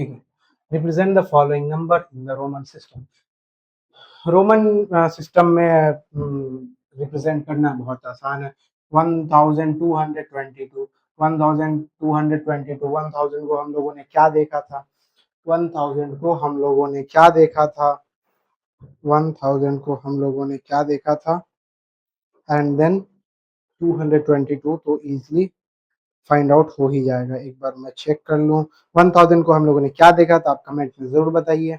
ठीक है, represent the following number in the Roman system. Roman system में represent करना बहुत आसान है। 1222 1222 1000 को हम लोगों ने क्या देखा था, 1000 को हम लोगों ने क्या देखा था, 1000 को हम लोगों ने क्या देखा था, एंड देन 222 तो इजीली फाइंड आउट हो ही जाएगा। एक बार मैं चेक कर लूँ 1000 को हम लोगों ने क्या देखा था, आप कमेंट में ज़रूर बताइए,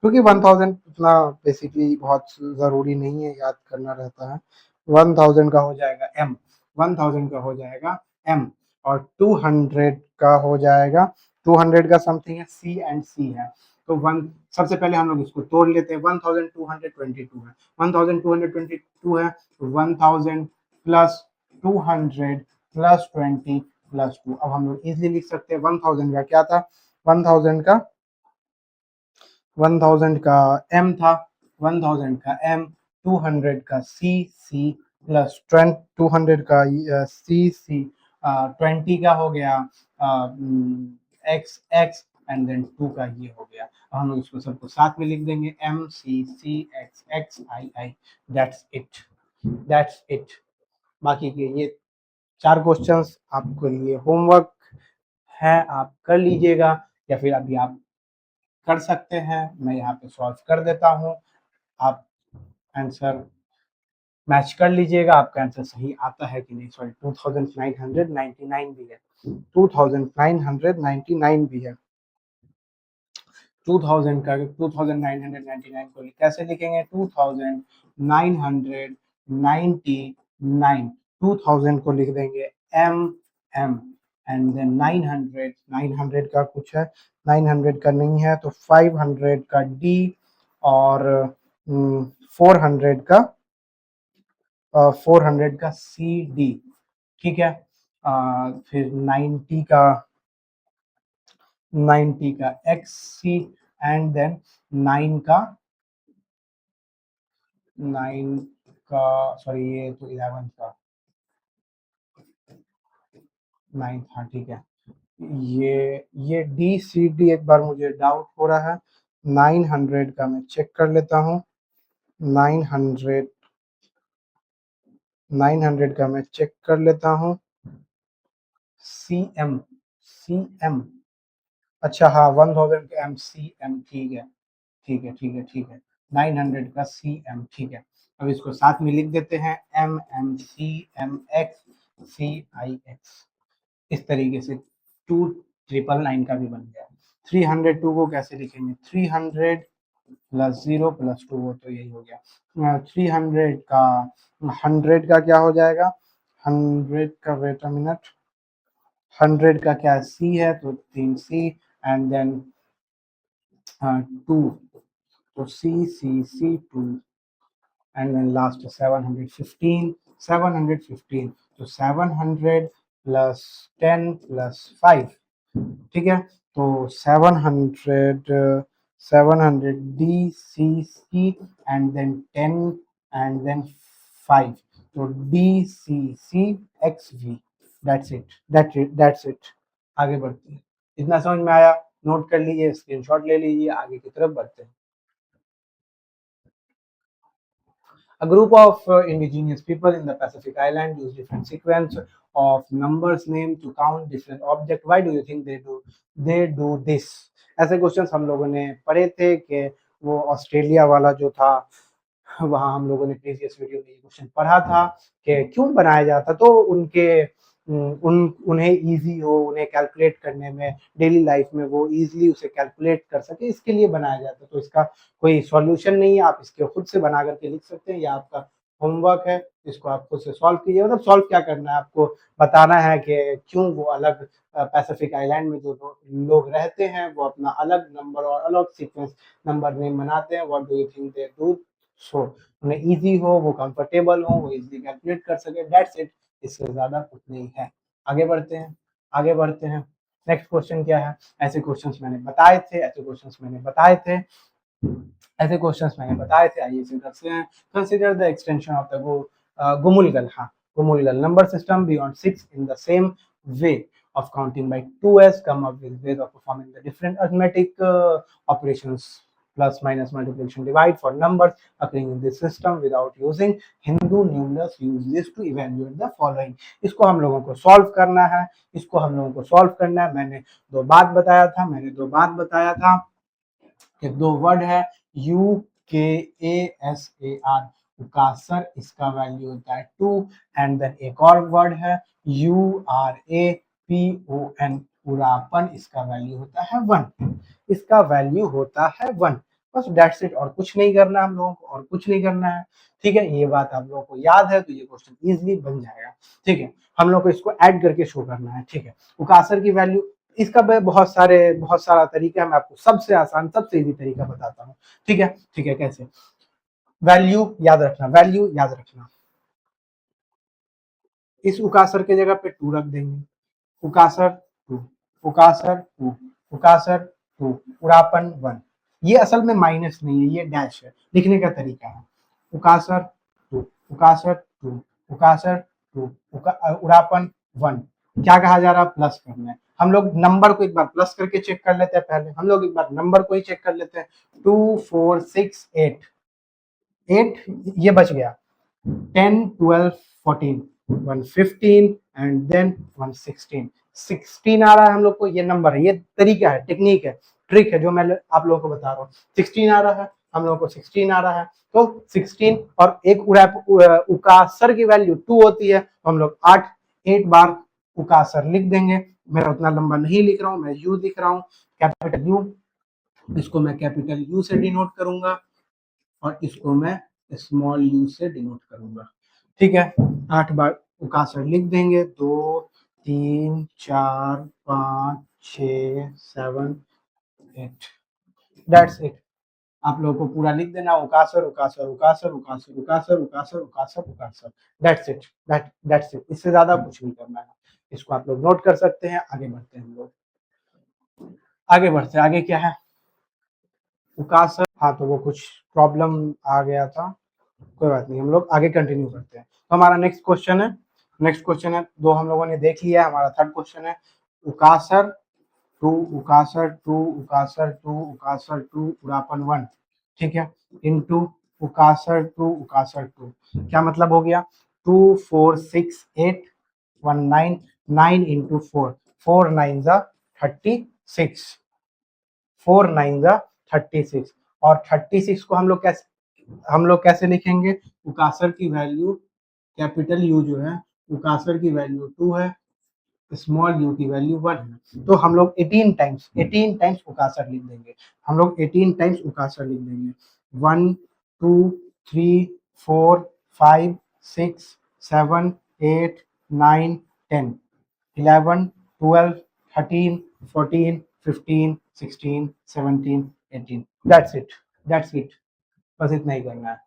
क्योंकि 1000 उतना बेसिकली बहुत ज़रूरी नहीं है, याद करना रहता है। 1000 का हो जाएगा m, 1000 का हो जाएगा m, और 200 का हो जाएगा, 200 का समथिंग है c एंड c है, तो वन सबसे पहले हम लोग इसको तोड़ लेते हैं। 1222 है, 1222 है, तो 1000 प्लस 200 प्लस 20 प्लस 2। अब हम लोग इजीली लिख सकते हैं 1000 का क्या था, 1000 का m था, 1000 का m, 200 का c प्लस 200 का c 20 का हो गया x एंड देन 2 का ये हो गया। अब हम लोग इसको सबको साथ में लिख देंगे m c x i, that's it. बाकी के ये 4 क्वेश्चंस आपके लिए होमवर्क है, आप कर लीजिएगा, या फिर अभी आप कर सकते हैं, मैं यहाँ पे सॉल्व कर देता हूँ, आप आंसर मैच कर लीजिएगा, आपका आंसर सही आता है कि नहीं। सॉरी 2999 भी है, 2999 भी है। 2000 का 2999 को कैसे लिखेंगे, 2999, 2000 को लिख देंगे m एंड देन 900 का कुछ है, 900 का नहीं है तो 500 का d, और 400 का 400 का cd, ठीक है। फिर 90 का xc एंड देन 9 का सॉरी ये तो 11 का 9 था, ठीक है। ये DCD एक बार मुझे डाउट हो रहा है, 900 का मैं चेक कर लेता हूँ, 900 का मैं चेक कर लेता हूँ, CM, अच्छा हाँ 1000 का MCM, ठीक है 900 का CM, ठीक है। अब इसको साथ में लिख देते हैं MMCMX इस तरीके से 2999 का भी बन गया। 302 को कैसे लिखेंगे, 300 प्लस 0 प्लस 2, वो तो यही हो गया। 300 का 100 का क्या हो जाएगा, 100 का वेट अ मिनट, 100 का क्या C है तो 3C एंड देन 2 तो C2 एंड देन लास्ट 715 तो 700 प्लस 10 प्लस 5, ठीक है। तो 700 DCC and then 10 and then 5, तो DCCXV, दैट्स इट। आगे बढ़ते हैं, इतना समझ में आया, नोट कर लीजिए, स्क्रीनशॉट ले लीजिए, आगे की तरफ बढ़ते हैं। A group of indigenous people in the Pacific Island use different sequence of numbers named to count different objects. Why do you think they do this? ऐसे क्वेश्चंस हम लोगों ने पढ़े थे कि वो ऑस्ट्रेलिया वाला जो था, वहाँ हम लोगों ने प्रीवियस वीडियो में ये क्वेश्चन पढ़ा था कि क्यों बनाया जाता, तो उन्हें इजी हो, उन्हें कैलकुलेट करने में, डेली लाइफ में वो इजीली उसे कैलकुलेट कर सके, इसके लिए बनाया जाता। तो इसका कोई सॉल्यूशन नहीं है, आप इसके खुद से बना करके लिख सकते हैं, या आपका होमवर्क है, इसको आप खुद से सॉल्व कीजिए। मतलब सॉल्व क्या करना है, आपको बताना है कि क्यों वो अलग पैसिफिक आइलैंड में जो लोग रहते हैं वो अपना अलग नंबर और अलग सीक्वेंस नंबर नेम बनाते हैं। What do you think they do, so उन्हें इजी हो, वो कंफर्टेबल हो, वो इजीली कैलकुलेट कर सके, दैट्स इट, इससे ज़्यादा कुछ नहीं है। आगे बढ़ते हैं। नेक्स्ट क्वेश्चन क्या है, ऐसे क्वेश्चंस मैंने बताए थे, आइए इसे करते हैं। Consider the extension of the गुमुलगल, हाँ गुमुलगल number system beyond 6 in the same way. of counting by 2s, come up with ways of performing the different arithmetic operations, plus minus multiplication divide for numbers occurring in this system without using Hindu numerals. Use this to evaluate the following. इसको हम लोगों को solve करना है, इसको हम लोगों को सॉल्व करना है। मैंने दो बात बताया था कि दो वर्ड है UKASAR उकासर, इसका वैल्यू होता है 2, एंड देन एक और वर्ड है URAPON उरापन, इसका वैल्यू होता है 1, इसका वैल्यू होता है 1। बस दैट्स इट, और कुछ नहीं करना हम लोगों को, और कुछ नहीं करना है। ठीक है, ये बात आप लोगों को याद है तो ये क्वेश्चन इजीली बन जाएगा। ठीक है, हम लोग को इसको ऐड करके शो करना है। ठीक है, उकासर की वैल्यू, इसका बहुत सारा तरीका है, मैं आपको सबसे आसान सबसे इजी तरीका बताता हूँ। ठीक है, कैसे वैल्यू याद रखना, इस उकासर के जगह पे 2 रख देंगे, उकासर 2, उकासर 2, उड़ापन 1। ये असल में माइनस नहीं है, ये डैश है, लिखने का तरीका है। उकासर 2, उड़ापन 1। क्या कहा जा रहा है? प्लस करना है। हम लोग नंबर को एक बार प्लस करके चेक कर लेते हैं। पहले हम लोग एक बार नंबर को ही चेक कर लेते हैं। 2 4 6 8 ये बच गया। 10 12 14 115 एंड देन 116 16 आ रहा है हम लोग को। ये नंबर है, ये तरीका है, टेक्निक है, ट्रिक है जो मैं आप लोगों को बता रहा हूँ। 16 आ रहा है हम लोग को, 16 आ रहा है तो 16 और एक उकासर की वैल्यू 2 होती है, तो हम लोग 8 बार उकासर लिख देंगे। मैं उतना लंबा नहीं लिख रहा हूँ, मैं यू लिख रहा हूँ, कैपिटल यू। इसको मैं कैपिटल यू से डिनोट करूंगा और इसको मैं स्मॉल यू से डिनोट करूंगा। ठीक है, 8 बार उकासर लिख देंगे। 2 3 4 5 6 7 8, दैट्स इट। आप लोगों को पूरा लिख देना, उकासर उकासर उकासर उकासर उकासर उकासर उकासर उकासर, दैट्स इट, दैट्स इट। इससे ज्यादा कुछ नहीं करना है। इसको आप लोग नोट कर सकते हैं। आगे बढ़ते हैं हम लोग, आगे क्या है? उकासर, हाँ तो वो कुछ प्रॉब्लम आ गया था, कोई बात नहीं, हम लोग आगे कंटिन्यू करते हैं। तो हमारा नेक्स्ट क्वेश्चन है, दो हम लोगों ने देख लिया है। हमारा थर्ड क्वेश्चन है उकासर 2 उकासर 2 उकासर 2 उकासर 2 उड़ापन 1। ठीक है, इनटू उकासर 2 उकासर 2। क्या मतलब हो गया? 2 4 6 8 1 9 9 इंटू 4, 4 9 जा 36, 4 9 जा 36। और 36 को हम लोग कैसे लिखेंगे? उकासर की वैल्यू कैपिटल यू जो है, उकासर की वैल्यू 2 है, स्मॉल यू की वैल्यू 1 है, तो हम लोग 18 टाइम्स उकासर लिख देंगे। 1 2 3 4 5 6 7 8 9 10 11 12 13 14 15 16 17 18, दैट्स इट, बस इतना ही करना है।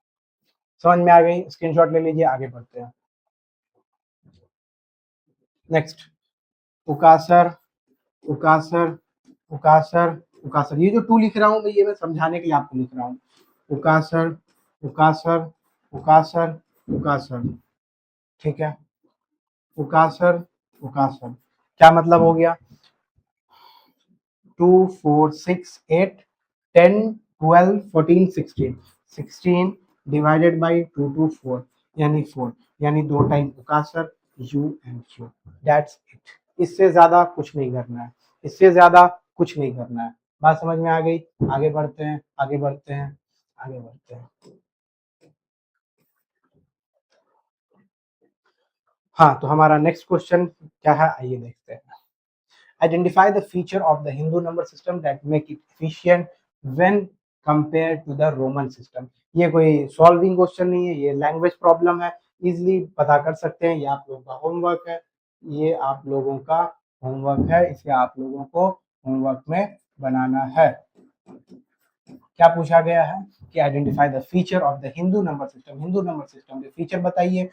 समझ में आ गई? स्क्रीनशॉट ले लीजिए, आगे बढ़ते हैं। नेक्स्ट, उकासर उकासर उकासर उकासर, ये जो 2 लिख रहा हूँ मैं, ये मैं समझाने के लिए आपको लिख रहा हूँ। उकासर उकासर उकासर उकासर, ठीक है, उकासर उकासर। क्या मतलब हो गया? 2 4 6 8 10 12 14 16, 16 डिवाइडेड बाई 2 2 4 यानी 4, यानी 2 टाइम उकासर U and Q, that's it. इससे ज्यादा कुछ नहीं करना है, इससे ज्यादा कुछ नहीं करना है। बात समझ में आ गई? आगे बढ़ते हैं, आगे बढ़ते हैं, आगे बढ़ते हैं। हाँ, तो हमारा नेक्स्ट क्वेश्चन क्या है, आइए देखते हैं। Identify the feature of the Hindu number system that make it efficient when compared to the Roman system। ये कोई सॉल्विंग क्वेश्चन नहीं है, ये लैंग्वेज प्रॉब्लम है, इजिली पता कर सकते हैं। ये आप लोगों का होमवर्क है, ये आप लोगों का होमवर्क है, इसे आप लोगों को होमवर्क में बनाना है। क्या पूछा गया है कि identify the feature of the Hindu number system. Hindu number system के फीचर बताइए,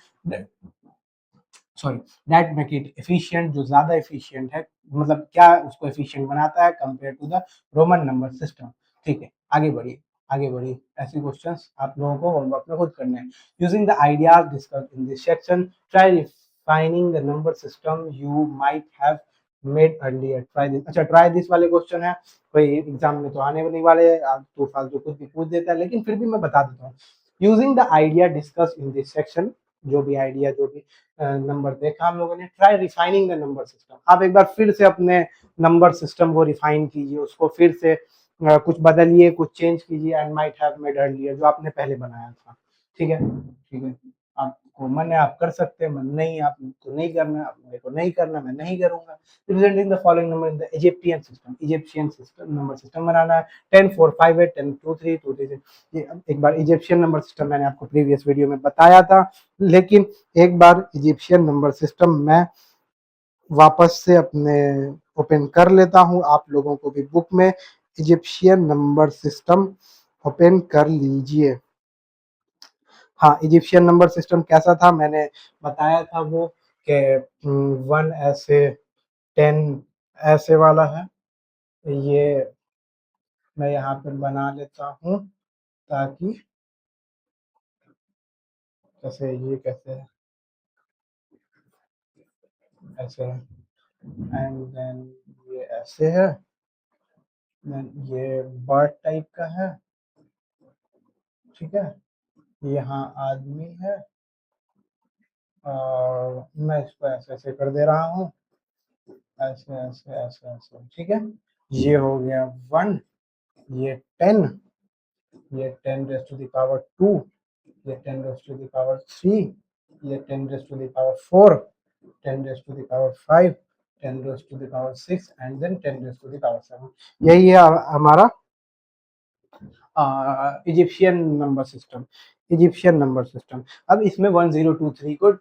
sorry, that make it efficient, जो ज्यादा एफिशिएंट है, मतलब क्या उसको एफिशिएंट बनाता है compare to the Roman number system. ठीक है, आगे बढ़िए, आगे बढ़िए। ऐसे क्वेश्चंस आप लोगों को होमवर्क में खुद करने हैं। Using the ideas discussed in this section, try refining the number system you might have made earlier, try this. अच्छा, ट्राई दिस वाले क्वेश्चन है, कोई एग्जाम में तो आने नहीं वाले, तो फालतू कुछ भी पूछ देता है, लेकिन फिर भी मैं बता देता हूँ। Using the idea discuss in this section, जो भी आइडिया, जो भी नंबर देखा हम लोगों ने, try refining the number system. आप एक बार फिर से अपने नंबर सिस्टम को रिफाइन कीजिए, उसको फिर से कुछ बदलिए, कुछ चेंज कीजिए, and might have made earlier, जो आपने पहले बनाया था। ठीक है, ठीक है। आपको मन है आप कर सकते हैं, मन नहीं आपको नहीं करना, मेरे को नहीं करना, मैं नहीं करूंगा। Representing the following number in the Egyptian system, Egyptian system number system बनाना है। 10 4 5 8 10 2 3 2 3। ये एक बार इजिप्शियन नंबर सिस्टम मैंने आपको प्रीवियस वीडियो में बताया था, लेकिन एक बार इजिप्शियन नंबर सिस्टम मैं वापस से अपने ओपन कर लेता हूं, आप लोगों को भी बुक में इजिप्शियन नंबर सिस्टम ओपन कर लीजिए। हाँ, इजिप्शियन नंबर सिस्टम कैसा था मैंने बताया था, वो कि 1 ऐसे 10 ऐसे वाला है। ये मैं यहाँ पर बना लेता हूँ, ताकि कैसे, ये कैसे है, ऐसे है, एंड देन ये ऐसे है, देन ये बर्ड टाइप का है। ठीक है, यहाँ आदमी है, और मैं इसको ऐसे ऐसे कर दे रहा हूँ, ऐसे ऐसे ऐसे ऐसे। ठीक है, ये हो गया 1, ये 10, ये 10 रेज़ टू द पावर 2, ये 10 रेज़ टू द पावर 3, ये 10 raise to the power 4, 10 raise to the power 5, 10 raise to the power 6, and then 10 raise to the power 7। यही है हमारा Egyptian number system, Egyptian number system. अब इसमें 1023 को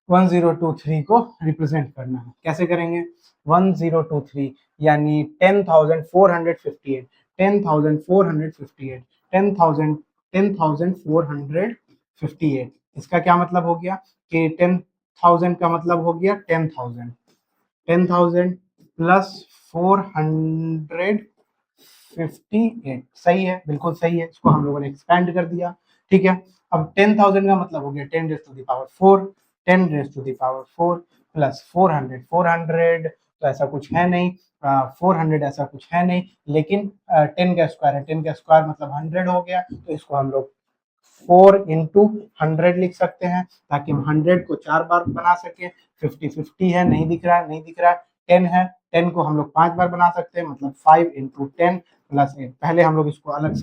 1023 को represent करना है, कैसे करेंगे? 1023 यानी 10,458, 10,458, 10,000, 10,458। इसका क्या मतलब हो गया कि 10,000 का मतलब हो गया 10,000, 10,000 प्लस 458। सही है, बिल्कुल सही है, इसको हम लोगों ने एक्सपैंड कर दिया। ठीक है, अब 10,000 का मतलब हो गया 10 raise to the power 4, 10 raise to the power 4 plus 400, 400 तो ऐसा कुछ है नहीं, 400 ऐसा कुछ है नहीं, लेकिन 10 का स्क्वायर है, 10 का स्क्वायर मतलब 100 हो गया, तो इसको हम लोग 4 इंटू 100 लिख सकते हैं, ताकि हम 100 को 4 बार बना सके। 50-50 है, नहीं दिख रहा है, नहीं दिख रहा है। 10 है, 10 को हम लोग 5 बार बना सकते हैं, मतलब 5 इंटू 10 प्लस 8। पहले हम लोग इसको अलग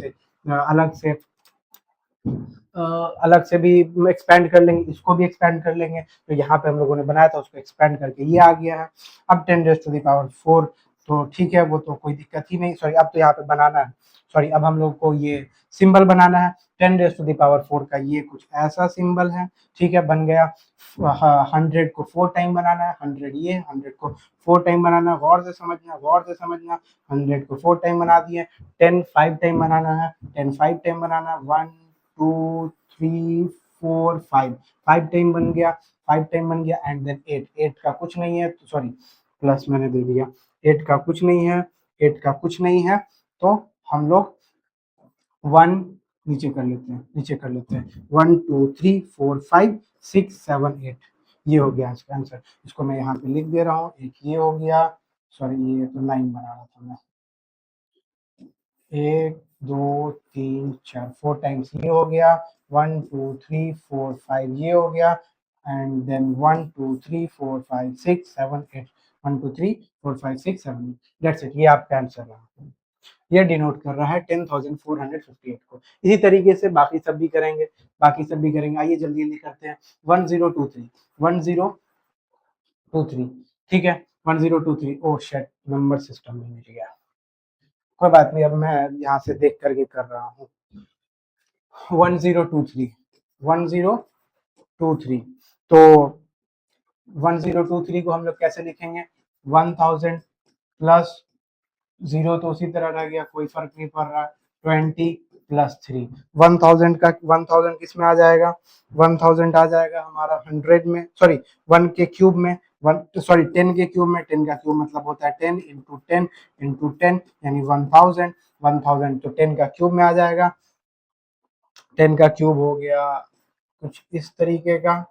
से भी एक्सपेंड कर लेंगे, इसको भी एक्सपेंड कर लेंगे। तो यहाँ पे हम लोगों ने बनाया था, उसको एक्सपेंड करके ये आ गया है। अब 10 रेज़ टू द पावर 4, तो ठीक है, वो तो कोई दिक्कत ही नहीं। सॉरी, अब तो यहाँ पे बनाना है, सॉरी, अब हम लोग को ये सिंबल बनाना है। 10 रेज़ टू द पावर 4 का ये कुछ ऐसा सिंबल है। ठीक है, बन गया। 100 को 4 टाइम बनाना है, 100 ये, 100 को 4 टाइम बनाना है, गौर से समझना, गौर से समझना। 100 को 4 टाइम बना दिए। 10 5 टाइम बनाना है, 10 5 टाइम बनाना है, 1 2 3 4 5, 5 टाइम बन गया, 5 टाइम बन गया, एंड देन 8, 8 का कुछ नहीं है, तो सॉरी, प्लस मैंने दे दिया, 8 का कुछ नहीं है, 8 का कुछ नहीं है, तो हम लोग 1 नीचे कर लेते हैं, नीचे कर लेते हैं। 1 2 3 4 5 6 7 8, ये हो गया इसका आंसर। इसको मैं यहाँ पे लिख दे रहा हूँ, एक ये हो गया, सॉरी ये तो 9 बना रहा था मैं, 1 2 3 4, 4 टाइम्स ये हो गया, 1 2 3 4 5 ये हो गया, एंड देन 1 2 3 4 5 6 7 8, 1 2 3 4 5 6 7 8, दैट्स इट, ये आपका आंसर रहा। ये डिनोट कर रहा है 10,458 को। इसी तरीके से बाकी सब भी करेंगे, बाकी सब भी करेंगे। आइए जल्दी जल्दी करते हैं। 1023, 1023, ठीक है, 1023। ओह शिट, नंबर सिस्टम में मिल गया, कोई बात नहीं, अब मैं यहाँ से देख करके कर रहा हूँ। 1023, 1023, तो 1023 को हम लोग कैसे लिखेंगे? 1000 प्लस 0 तो उसी तरह रह गया, कोई फर्क नहीं पड़ रहा। 20 प्लस 3, 1000 का 1000 किस में आ जाएगा? 1000 आ जाएगा हमारा 100 में, सॉरी 1 के क्यूब में, 1 सॉरी 10 के क्यूब में। 10 का क्यूब मतलब होता है 10 इंटू 10 इंटू 10, यानी 1000, 1000 तो 10 का क्यूब में आ जाएगा। 10 का क्यूब हो गया कुछ इस तरीके का,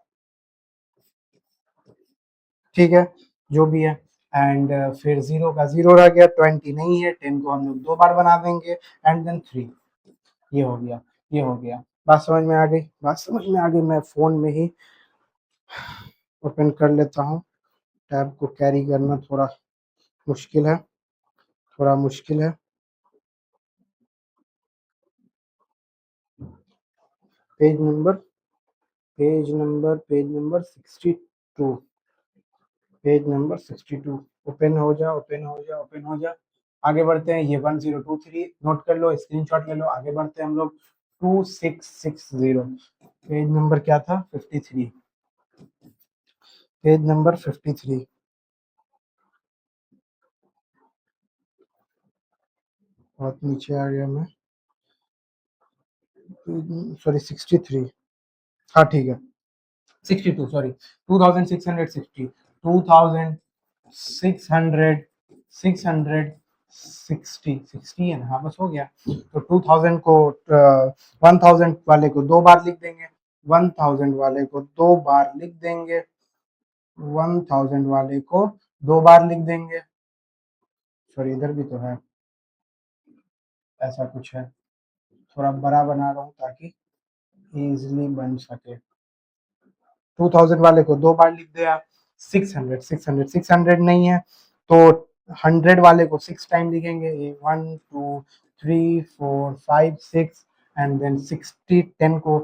ठीक है, जो भी है। एंड फिर 0 का 0 रह गया, 20 नहीं है, 10 को हम लोग 2 बार बना देंगे एंड देन 3। ये हो गया, ये हो गया। बात समझ में आ गई, बात समझ में आ गई। मैं फ़ोन में ही ओपन कर लेता हूँ। टैब को कैरी करना थोड़ा मुश्किल है, थोड़ा मुश्किल है। Page number, page number, page number 62, page number 62। Open हो जा, ओपन हो जा, ओपन हो जा। आगे बढ़ते हैं। ये 1023 नोट कर लो, स्क्रीनशॉट ले लो। आगे बढ़ते हैं हम लोग 2660। पेज नंबर क्या था? 53, पेज नंबर 53। बहुत नीचे आ गया मैं, सॉरी 63। हाँ ठीक है, 62, सॉरी 2660, 2660 है ना? हाँ बस हो गया। तो 2000 को 1000 वाले को 2 बार लिख देंगे, 1000 वाले को 2 बार लिख देंगे, 1000 वाले को 2 बार लिख देंगे। सॉरी इधर भी तो है, ऐसा कुछ है। थोड़ा बड़ा बना रहा हूँ ताकि इजीली बन सके। 2000 वाले को 2 बार लिख दिया। 600, 600, 600 नहीं है तो 100 वाले को 6 टाइम लिखेंगे। 1 2 3 4 5 6 एंड देन 60, 10 को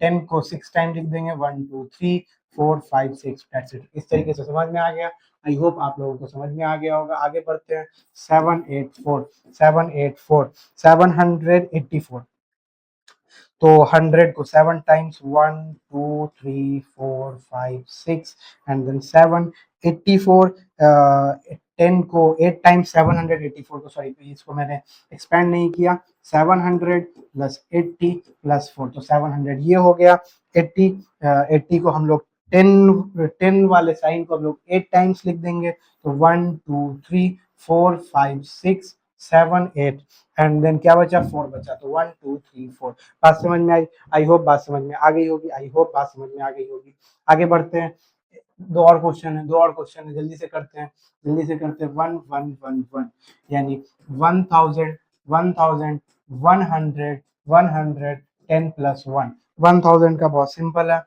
10 को 6 टाइम लिख देंगे। 1 2 3 4 5 6, दैट्स इट। इस तरीके से समझ में आ गया। आई होप आप लोगों को समझ में आ गया होगा। आगे बढ़ते हैं। 784, 784, 784। तो 100 को 7 टाइम्स, 1 2 3 4 5 6 एंड देन 7 84। 10 को 8 टाइम्स, 784 को, सॉरी इसको मैंने एक्सपेंड नहीं किया। 700 प्लस 80 प्लस 4 तो 700 ये हो गया। 80, 80 को हम लोग 10 वाले साइन को हम लोग 8 टाइम्स लिख देंगे। तो 1 2 3 4 5 6 7 8 एंड देन क्या बचा? 4 बचा। तो 1 2 3 4। बात समझ में आई? आई होप बात समझ में आ गई होगी, आई होप बात समझ में आ गई होगी। आगे बढ़ते हैं। 2 और क्वेश्चन है, 2 और क्वेश्चन है, जल्दी से करते हैं, जल्दी से करते हैं। 1 1 1 1 यानी 1000, 1000, 100, 100, 10 प्लस 1। 1000 का बहुत सिंपल है,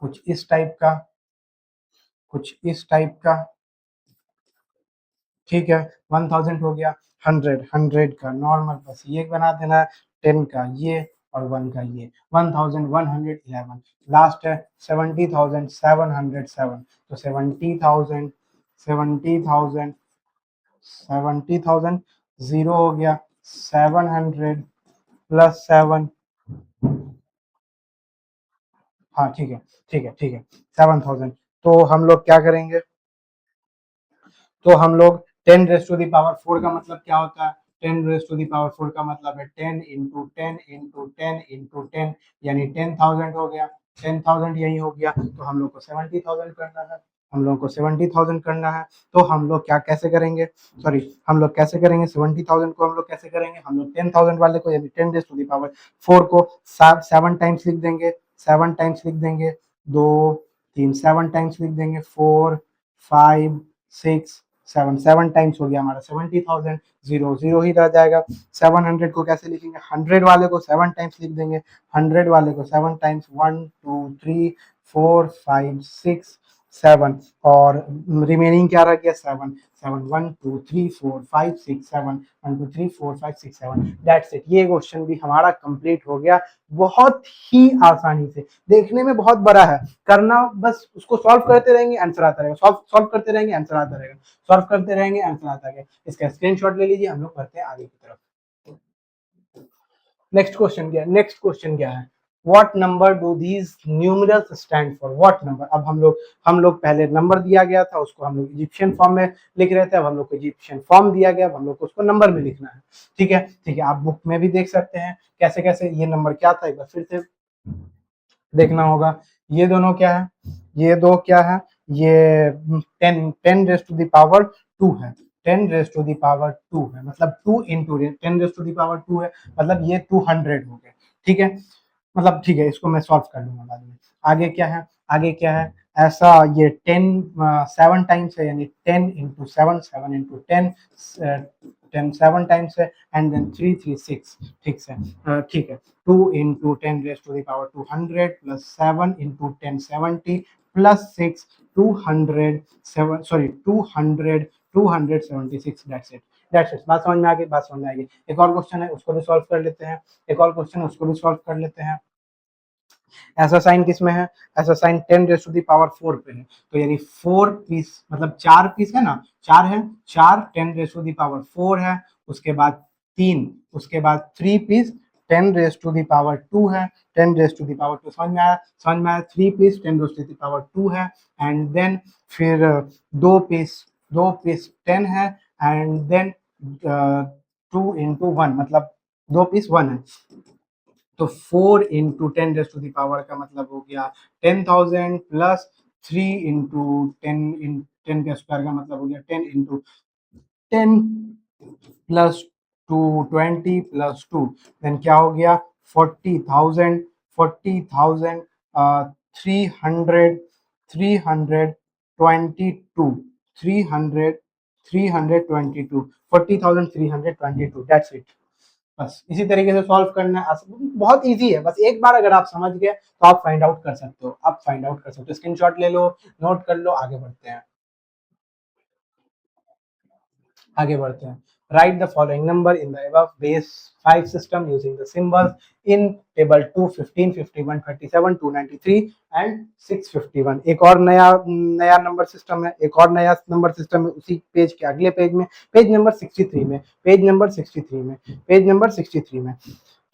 कुछ इस टाइप का, कुछ इस टाइप का। ठीक है, 1000 हो गया। 100, 100 का नॉर्मल बस ये बना देना है। 10 का ये और 1 का ये। 1111 लास्ट है। 70707 तो 70000, 70000, 70000 जीरो हो गया। 700 प्लस 7। हाँ ठीक है, ठीक है, ठीक है। 7000 तो हम लोग क्या करेंगे? तो हम लोग 10 रेस टू दी पावर 4 का मतलब क्या होता है? 10 रेस टू दी पावर 4 का मतलब है 10 इंटू 10 इंटू 10 इंटू 10 यानी 10,000 हो गया। 10,000 यही हो गया। तो हम लोग को 70,000 करना है, हम लोग को 70,000 करना है। तो हम लोग क्या कैसे करेंगे? सॉरी, हम लोग कैसे करेंगे 70,000 को? हम लोग कैसे करेंगे? हम लोग 10,000 वाले को यानी 10 रेस टू दी पावर 4 को 7 टाइम्स लिख देंगे, 7 टाइम्स लिख देंगे। 2 3 7 टाइम्स लिख देंगे। 4 5 6 7, 7 टाइम्स हो गया हमारा 70,000। जीरो जीरो ही रह जाएगा। 700 को कैसे लिखेंगे? 100 वाले को 7 टाइम्स लिख देंगे। 100 वाले को 7 टाइम्स, 1 2 3 4 5 6 7 और रिमेनिंग क्या रह गया? 7 7 1 2 3 4 5 6 7 1 2 3 4 5 6 7 दैट्स इट। ये क्वेश्चन भी हमारा कंप्लीट हो गया बहुत ही आसानी से। देखने में बहुत बड़ा है, करना बस उसको सॉल्व करते रहेंगे, आंसर आता रहेगा। सॉल्व सॉल्व करते रहेंगे, आंसर आता रहेगा। सॉल्व करते रहेंगे, आंसर आता रहेगा। इसका स्क्रीनशॉट ले लीजिए। हम लोग बढ़ते हैं आगे की तरफ। नेक्स्ट क्वेश्चन क्या है? नेक्स्ट क्वेश्चन क्या है? What number do these numerals stand for? What number? अब हम लोग पहले नंबर दिया गया था, उसको हम लोग इजिप्शियन फॉर्म में लिख रहे थे। अब हम लोग को इजिप्शियन फॉर्म दिया गया, अब हम लोग को उसको नंबर में लिखना है। ठीक है, ठीक है। आप बुक में भी देख सकते हैं कैसे कैसे। ये नंबर क्या था, एक बार फिर से देखना होगा। ये दोनों क्या है? ये दो क्या है? ये 10 रेस टू द पावर 2 है। 10 रेस टू द पावर 2 है, मतलब 2 into 10 raise to the power 2 है, मतलब ये 200 हो गए। ठीक है, मतलब ठीक है, इसको मैं सॉल्व कर लूंगा बाद में। आगे क्या है? आगे क्या है, ऐसा ये 7 टाइम्स है, यानी 10 इंटू 7, 7 इंटू 10, 10 7 टाइम्स है, एंड देन 3 3 6, ठीक है, ठीक है, 2 into 10 raise to the power 200 plus 7 into 10 70 plus 6 207, sorry 276, that's it. बात समझ में आ गई, बात समझ में आ गई। एक और क्वेश्चन है, उसको भी सॉल्व कर लेते हैं, एक और क्वेश्चन है, उसको भी सॉल्व कर लेते हैं। ऐसा साइन किस में है, ऐसा sign 10 raise to the power 4 पे है, तो यानी 4 पीस मतलब 4 पीस है ना, 4 है, 4 10 रेज टू द पावर 4 है, उसके बाद 3, उसके बाद 3 piece 10 raise to the power 2 है, 10 रेज टू द पावर 2, समझ में आया, समझ में आया, 3 piece 10 raise to the power 2 है, एंड देन फिर दो पीस 10 है, एंड देन 2 इंटू 1 मतलब 2 पीस 1 है, तो 4 into 10 raise to the power का मतलब हो गया 10,000 प्लस 3 इंटू 10 के स्क्वायर का मतलब हो गया 10 इंटू 10 प्लस 220 प्लस 2, देन क्या हो गया 40,000, 40,000 300 322 300 322 40,322, दैट्स इट। बस इसी तरीके से सॉल्व करना है, बहुत इजी है, बस एक बार अगर आप समझ गए तो आप फाइंड आउट कर सकते हो, आप फाइंड आउट कर सकते हो, स्क्रीनशॉट ले लो, नोट कर लो, आगे बढ़ते हैं, आगे बढ़ते हैं। Right the following number in the above base 5 system using the symbols in table 2 15 51 37 293 and 651। एक और नया नया नंबर सिस्टम है, एक और नया नंबर सिस्टम है उसी पेज के अगले पेज में, पेज नंबर 63 में, पेज नंबर 63 में, पेज नंबर 63 में,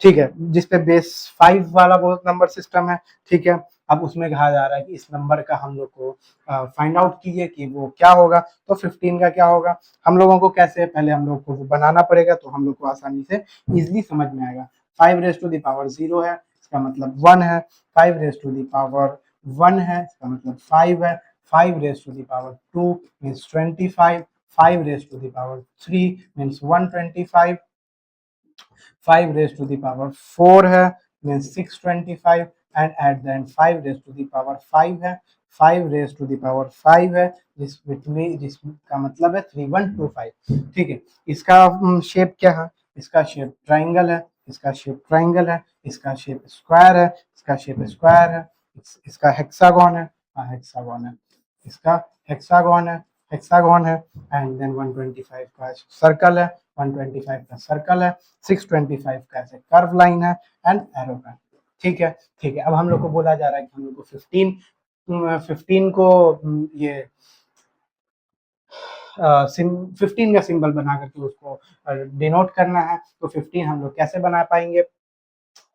ठीक है, जिसपे बेस 5 वाला वो नंबर सिस्टम है, ठीक है। अब उसमें कहा जा रहा है कि इस नंबर का हम लोग को फाइंड आउट कीजिए कि वो क्या होगा, तो 15 का क्या होगा, हम लोगों को कैसे, पहले हम लोग को वो बनाना पड़ेगा, तो हम लोग को आसानी से इजिली समझ में आएगा। 5 रेज टू द पावर 0 है, इसका मतलब 1 है, 5 रेज टू द पावर 1 है, इसका मतलब 5 है, 5 raise to the power 2 means 25, 5 raise to the power 3 means 125, 5 raised to the power 4 है means 625, and at the end 5 raised to the power 5 है, 5 raised to the power 5 है, जिसका मतलब है 3125, ठीक है। इसका शेप क्या है, इसका शेप ट्राइंगल है, इसका शेप ट्राइंगल है, इसका शेप स्क्वायर है, इसका शेप स्क्वायर है, इसका हेक्सागोन है, हाँ हेक्सागोन है, इसका हेक्सागोन है, हेक्सागोन है, एंड देन 125 का सर्कल है, 125 का सर्कल है, 625 का ऐसे कर्व लाइन है, एंड एरो का, ठीक है, ठीक है। अब हम लोग को बोला जा रहा है कि हम लोग को 15 को ये 15 का सिंबल बना करके उसको डिनोट करना है, तो 15 हम लोग कैसे बना पाएंगे,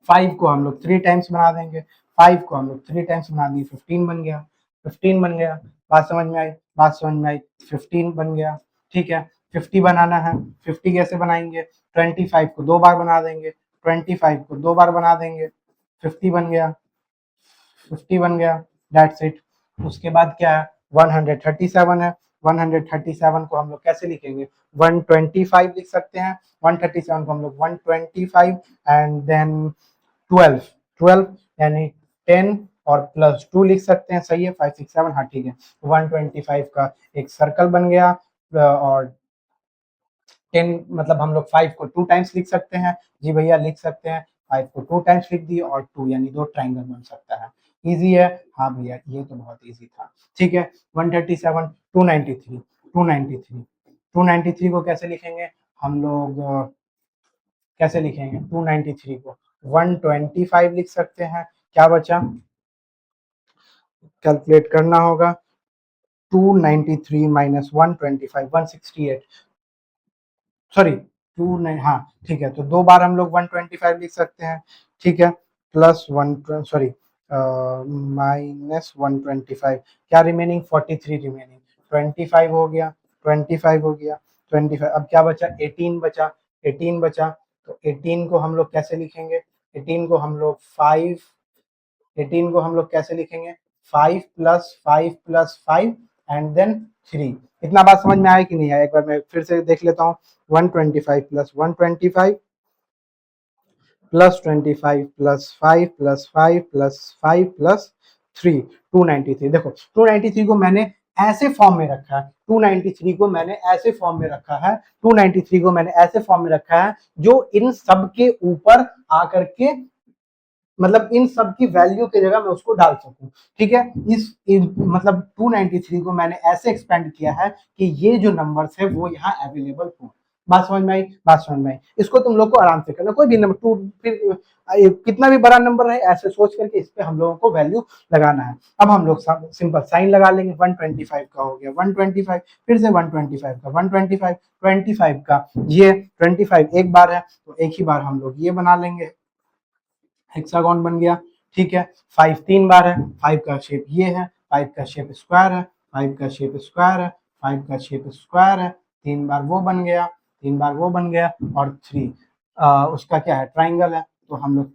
5 को हम लोग 3 टाइम्स बना देंगे, 5 को हम लोग 3 टाइम्स बना देंगे, 15 बन गया, 15 बन गया, बात समझ में आई, बात समझ में आई, 15 बन गया, ठीक है। 50 बनाना है, 50 कैसे बनाएंगे, 25 को 2 बार बना देंगे, 25 को 2 बार बना देंगे, 50 बन गया, 50 बन गया, दैट्स इट। उसके बाद क्या है, 137 है, 137 को हम लोग कैसे लिखेंगे, 125 लिख सकते हैं, 137 को हम लोग 125 एंड देन 12, 12 यानी 10 और प्लस 2 लिख सकते हैं, सही है, 5 6 7, हाँ ठीक है। 125 का एक सर्कल बन गया, और 10 मतलब हम लोग 5 को 2 टाइम्स लिख सकते हैं, जी भैया लिख सकते हैं, 5 को 2 टाइम्स लिख दिए, और 2 यानी 2 ट्राइंगल बन सकता है, इजी है, हाँ भैया ये तो बहुत इजी था, ठीक है। 137 293 293 293 को कैसे लिखेंगे हम लोग, कैसे लिखेंगे 293 को, 125 लिख सकते हैं, क्या बचा, कैलकुलेट करना होगा, 293 माइनस 125 168, सॉरी 29, हाँ ठीक है, तो 2 बार हम लोग 125 लिख सकते हैं, ठीक है, प्लस 1 सॉरी माइनस 125, क्या रिमेनिंग 43 रिमेनिंग, 25 हो गया, 25 हो गया, 25, अब क्या बचा 18 बचा, 18 बचा, तो 18 को हम लोग कैसे लिखेंगे, 18 को हम लोग 5, 18 को हम लोग कैसे लिखेंगे, 5 प्लस 5 प्लस 5 एंड देन 3, इतना बात समझ में आया कि नहीं आया, एक बार मैं फिर से देख लेता हूँ, 125 plus 125 plus 25 plus 5 plus 5 plus 5 plus 3 293 देखो 293 को मैंने ऐसे फॉर्म में रखा है 293 को मैंने ऐसे फॉर्म में रखा है 293 को मैंने ऐसे फॉर्म में रखा है जो इन सब के ऊपर आकर के मतलब इन सब की वैल्यू की जगह मैं उसको डाल सकूं ठीक है मतलब 293 को मैंने ऐसे एक्सपेंड किया है कि ये जो नंबर्स है वो यहाँ अवेलेबल हो बात समझ में आई बात समझ में आई इसको तुम लोग को आराम से करना कोई भी नंबर टू फिर कितना भी बड़ा नंबर है ऐसे सोच करके इस पे हम लोगों को वैल्यू लगाना है अब हम लोग सिंपल साइन लगा लेंगे 125 का हो गया 125 फिर से 125 का 125 25 का ये 25 एक बार है तो एक ही बार हम लोग ये बना लेंगे हेक्सागोन बन गया ठीक है 5 तीन बार है 5 का शेप ये है 5 का शेप स्क्वायर है 5 का शेप स्क्वायर है 5 का शेप स्क्वायर है तीन बार वो बन गया तीन बार वो बन गया और 3 उसका क्या है ट्राइंगल है तो हम लोग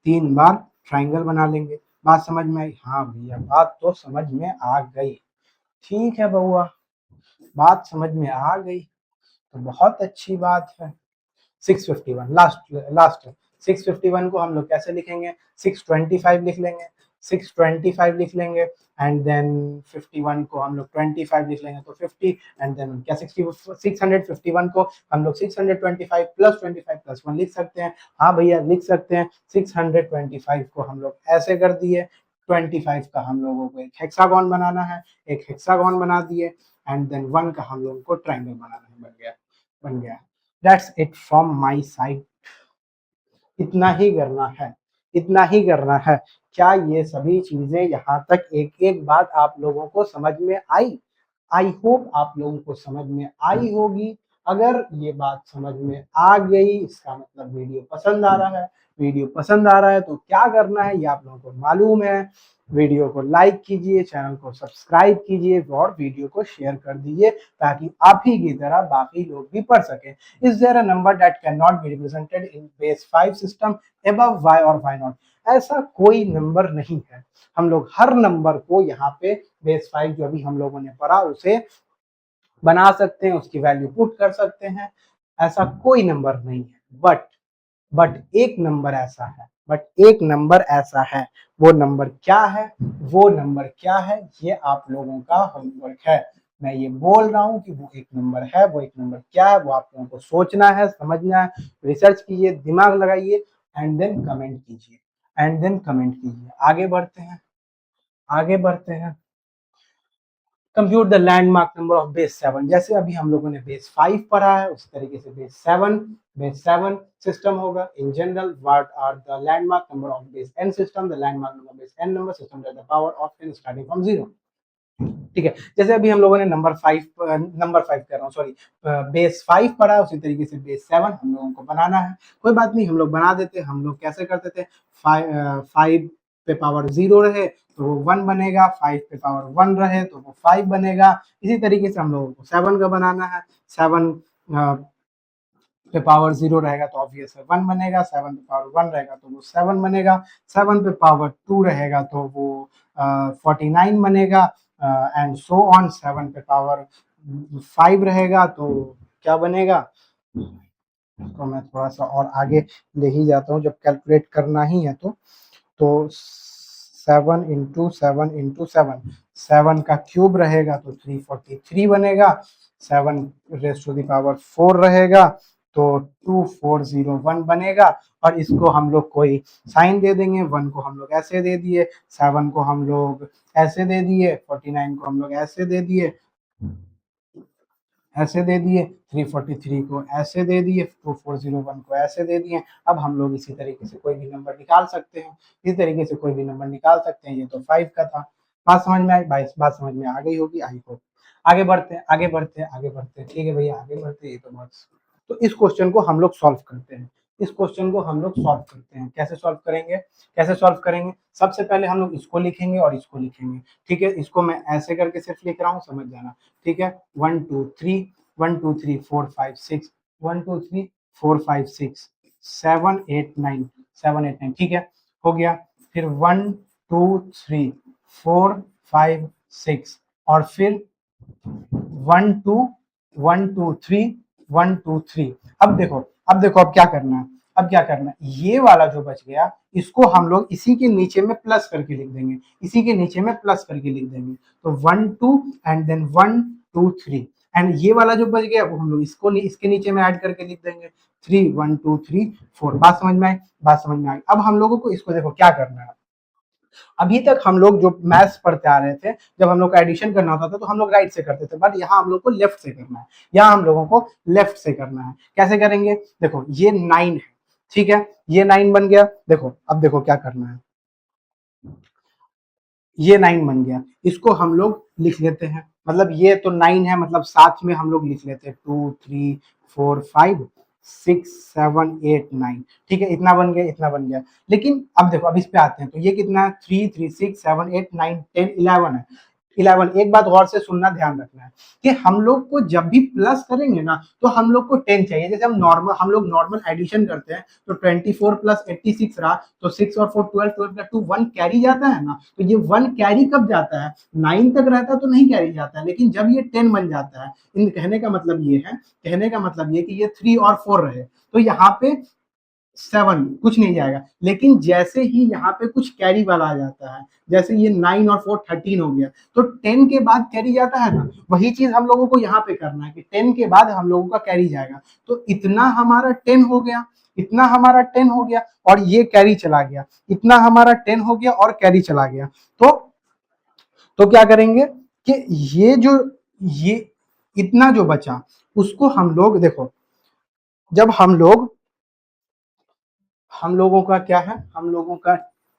तीन बार ट्राइंगल बना लेंगे बात समझ में आई हाँ भैया बात तो समझ में आ गई ठीक है बउआ बात समझ में आ गई तो बहुत अच्छी बात है 651 लास्ट लास्ट है 651 को हम लोग कैसे लिखेंगे 625 लिख लेंगे 625 लिख लेंगे एंड देन 51 को हम लोग 25 लिख लेंगे तो 50 एंड देन क्या 651 को हम लोग 625 प्लस 25 प्लस 1 लिख सकते हैं हाँ भैया लिख सकते हैं 625 को हम लोग ऐसे कर दिए 25 का हम लोगों को एक हेक्सागोन बनाना है एक हेक्सागोन बना दिए एंड देन 1 का हम लोगों को ट्राइंगल बनाना है बन गया That's it from my side. इतना ही करना है इतना ही करना है क्या ये सभी चीजें यहाँ तक एक एक बात आप लोगों को समझ में आई आई होप आप लोगों को समझ में आई होगी अगर ये बात समझ में आ गई इसका मतलब वीडियो पसंद आ रहा है वीडियो पसंद आ रहा है तो क्या करना है ये आप लोगों को मालूम है वीडियो को लाइक कीजिए चैनल को सब्सक्राइब कीजिए और वीडियो को शेयर कर दीजिए ताकि आप ही की तरह बाकी लोग भी पढ़ सकें Is there a number that cannot be represented in base 5 system above y or y not? ऐसा कोई नंबर नहीं है हम लोग हर नंबर को यहाँ पे बेस 5 जो अभी हम लोगों ने पढ़ा उसे बना सकते हैं उसकी वैल्यू पुट कर सकते हैं ऐसा कोई नंबर नहीं है बट एक नंबर ऐसा है एक नंबर ऐसा है वो नंबर क्या है वो नंबर क्या है ये आप लोगों का होमवर्क है मैं ये बोल रहा हूँ कि वो एक नंबर है वो एक नंबर क्या है वो आप लोगों को सोचना है समझना है रिसर्च कीजिए दिमाग लगाइए एंड देन कमेंट कीजिए आगे बढ़ते हैं compute the landmark number of base 7 जैसे अभी हम लोगों ने बेस 5 पढ़ा है उस तरीके से बेस 7 सिस्टम होगा in general what are the landmark number of base n system the landmark number base n number system that the power of n starting from 0 ठीक है जैसे अभी हम लोगों ने नंबर 5 कर रहा हूँ सॉरी बेस 5 पढ़ा है उसी तरीके से बेस 7 हम लोगों को बनाना है कोई बात नहीं हम लोग बना देते हम लोग कैसे करते थे 5 पे पावर 0 रहे तो वो 1 बनेगा 5 पे पावर 1 रहे तो वो 5 बनेगा इसी तरीके से हम लोगों को 7 का बनाना है 7 पे पावर 0 रहेगा तो ऑब्वियस है 1 बनेगा 7 पे पावर 1 रहेगा तो वो 7 बनेगा 7 पे पावर 2 रहेगा तो वो 49 बनेगा एंड सो ऑन 7 पे पावर 5 रहेगा तो क्या बनेगा तो मैं थोड़ा सा और आगे ले ही जाता हूँ जब कैलकुलेट करना ही है तो 7 का क्यूब रहेगा तो 343 बनेगा 7 रेज़ टू द पावर 4 रहेगा तो 2401 बनेगा और इसको हम लोग कोई साइन दे देंगे 1 को हम लोग ऐसे दे दिए 7 को हम लोग ऐसे दे दिए 49 को हम लोग ऐसे दे दिए 343 को ऐसे दे दिए 2401 को ऐसे दे दिए अब हम लोग इसी तरीके से कोई भी नंबर निकाल सकते हैं ये तो 5 का था बात समझ में आई बात समझ में आ गई होगी आई होप आगे बढ़ते हैं ठीक है भैया आगे बढ़ते हैं ये तो बहुत तो इस क्वेश्चन को हम लोग सॉल्व करते हैं कैसे सॉल्व करेंगे सबसे पहले हम लोग इसको लिखेंगे और इसको लिखेंगे ठीक है इसको मैं ऐसे करके सिर्फ लिख रहा हूँ समझ जाना ठीक है 1 2 3 1 2 3 4 5 6 1 2 3 4 5 6 7 8 9 ठीक है हो गया फिर 1 2 3 4 5 6 और फिर 1 2 1 2 3 1 2 3 अब देखो अब क्या करना है अब क्या करना है, ये वाला जो बच गया इसको हम लोग इसी के नीचे में प्लस करके लिख देंगे, इसी के नीचे में प्लस करके लिख देंगे। तो 1 2 एंड देन 1 2 3 एंड ये वाला जो बच गया वो हम लोग इसको इसके नीचे में ऐड करके लिख देंगे 3 1 2 3 4। बात समझ में आई, बात समझ में आई। अब हम लोगों को इसको देखो क्या करना है। अभी तक हम लोग जो मैथ्स पढ़ते आ रहे थे, जब हम लोग का एडिशन करना होता था तो हम लोग राइट से करते थे, बट यहाँ हम लोग को लेफ्ट से करना है, यहाँ हम लोगों को लेफ्ट से करना है। कैसे करेंगे, देखो ये 9 है, ठीक है, ये 9 बन गया। देखो अब देखो क्या करना है, ये 9 बन गया, इसको हम लोग लिख लेते हैं, मतलब ये तो 9 है, मतलब साथ में हम लोग लिख लेते हैं 2 3 4 5 6 7 8 9, ठीक है, इतना बन गया, इतना बन गया। लेकिन अब देखो, अब इस पे आते हैं, तो ये कितना है, 3 3 6 7 8 9 10 11 है। 11, एक बात गौर से सुनना, ध्यान रखना है कि हम लोग को जब भी प्लस करेंगे ना तो हम लोग को 10 चाहिए। जैसे हम लोग नॉर्मल एडिशन करते हैं तो 24 प्लस 86 रहा, तो 6 और 4 12, 12 प्लस 2 1 कैरी जाता है ना, तो ये 1 कैरी कब जाता है, 9 तक रहता तो नहीं कैरी जाता है, लेकिन जब ये 10 बन जाता है, इन कहने का मतलब ये है, कहने का मतलब ये कि ये 3 और 4 रहे तो यहाँ पे 7 कुछ नहीं जाएगा। लेकिन जैसे ही यहाँ पे कुछ कैरी वाला आ जाता है, जैसे ये 9 और 4 13 हो गया, तो 10 के बाद कैरी जाता है ना, वही चीज हम लोगों को यहाँ पे करना है कि 10 के बाद हम लोगों का कैरी जाएगा। तो इतना हमारा 10 हो गया, इतना हमारा 10 हो गया और ये कैरी चला गया, इतना हमारा 10 हो गया और कैरी चला गया। तो क्या करेंगे कि ये इतना जो बचा उसको हम लोग देखो, जब हम लोगों का क्या है, हम लोगों का